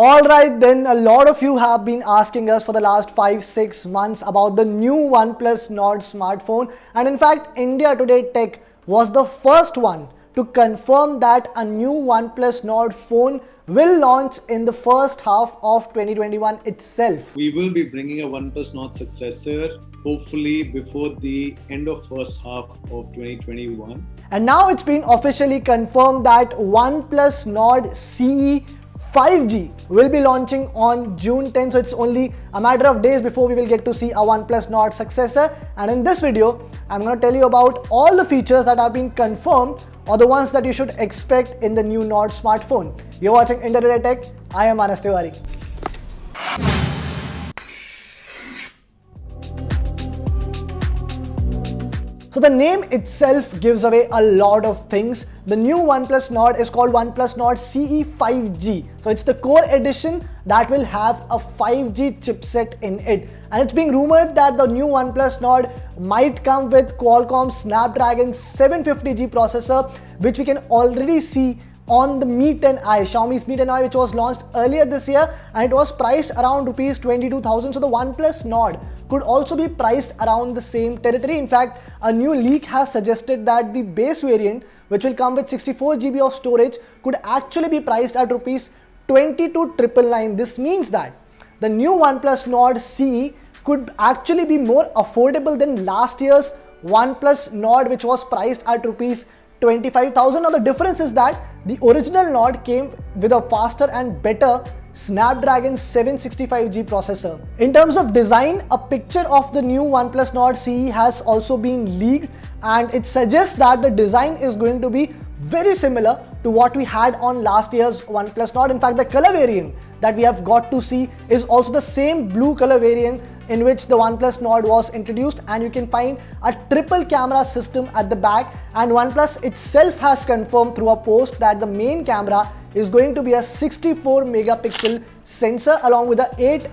Alright then, a lot of you have been asking us for the last 5-6 months about the new OnePlus Nord smartphone, and in fact India Today Tech was the first one to confirm that a new OnePlus Nord phone will launch in the first half of 2021 itself. We will be bringing a OnePlus Nord successor hopefully before the end of first half of 2021. And now it's been officially confirmed that OnePlus Nord CE 5G will be launching on June 10th, so it's only a matter of days before we will get to see a OnePlus Nord successor. And in this video, I'm going to tell you about all the features that have been confirmed or the ones that you should expect in the new Nord smartphone. You're watching India Today Tech. I am Manas Tiwari. So the name itself gives away a lot of things. The new OnePlus Nord is called OnePlus Nord CE 5G. So it's the core edition that will have a 5G chipset in it. And it's being rumored that the new OnePlus Nord might come with Qualcomm Snapdragon 750G processor, which we can already see on the Mi 10i, Xiaomi's Mi 10i, which was launched earlier this year, and it was priced around rupees 22,000. So the OnePlus Nord could also be priced around the same territory. In fact, a new leak has suggested that the base variant, which will come with 64GB of storage, could actually be priced at rupees 22,999. This means that the new OnePlus Nord CE could actually be more affordable than last year's OnePlus Nord, which was priced at rupees 25,000. Now the difference is that the original Nord came with a faster and better Snapdragon 765G processor. In terms of design, a picture of the new OnePlus Nord CE has also been leaked, and it suggests that the design is going to be very similar to what we had on last year's OnePlus Nord. In fact, the color variant that we have got to see is also the same blue color variant in which the OnePlus Nord was introduced, and you can find a triple camera system at the back. And OnePlus itself has confirmed through a post that the main camera is going to be a 64 megapixel sensor along with a 8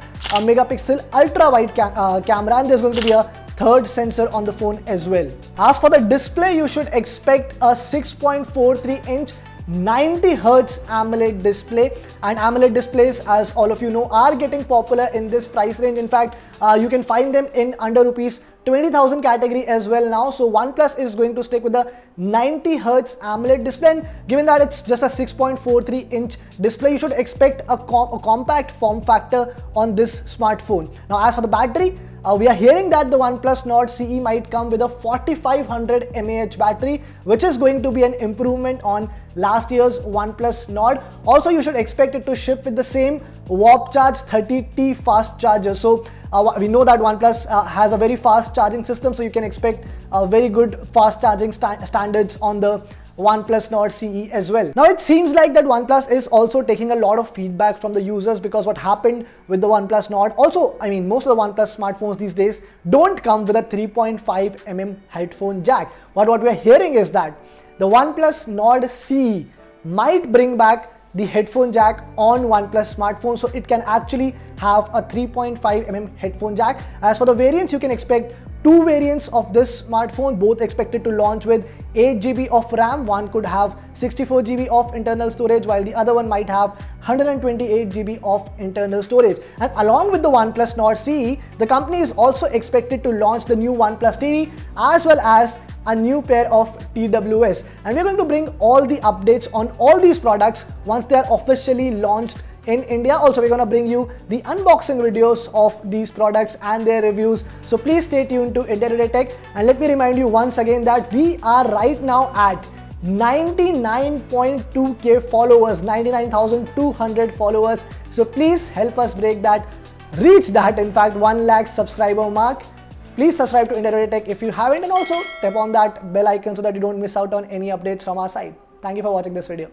megapixel ultra wide camera, and there's going to be a third sensor on the phone as well. As for the display, you should expect a 6.43 inch 90Hz AMOLED display, and AMOLED displays, as all of you know, are getting popular in this price range. In fact, you can find them in under rupees 20,000 category as well now. So OnePlus is going to stick with the 90Hz AMOLED display, and given that it's just a 6.43 inch display, you should expect a compact form factor on this smartphone. Now as for the battery, we are hearing that the OnePlus Nord CE might come with a 4500 mAh battery, which is going to be an improvement on last year's OnePlus Nord. Also, you should expect it to ship with the same Warp Charge 30T fast charger. So we know that OnePlus has a very fast charging system, so you can expect very good fast charging standards on the OnePlus Nord CE as well. Now it seems like that OnePlus is also taking a lot of feedback from the users, because what happened with the OnePlus Nord, also, I mean, most of the OnePlus smartphones these days don't come with a 3.5mm headphone jack. But what we are hearing is that the OnePlus Nord CE might bring back the headphone jack on OnePlus smartphones, so it can actually have a 3.5mm headphone jack. As for the variants, you can expect two variants of this smartphone, both expected to launch with 8GB of RAM. One could have 64GB of internal storage, while the other one might have 128GB of internal storage. And along with the OnePlus Nord CE, the company is also expected to launch the new OnePlus TV as well as a new pair of TWS. And we're going to bring all the updates on all these products once they are officially launched in India. Also, we're going to bring you the unboxing videos of these products and their reviews. So please stay tuned to India Today Tech. And let me remind you once again that we are right now at 99.2k followers, 99,200 followers. So please help us reach that, in fact, 1 lakh subscriber mark. Please subscribe to India Today Tech if you haven't, and also tap on that bell icon so that you don't miss out on any updates from our side. Thank you for watching this video.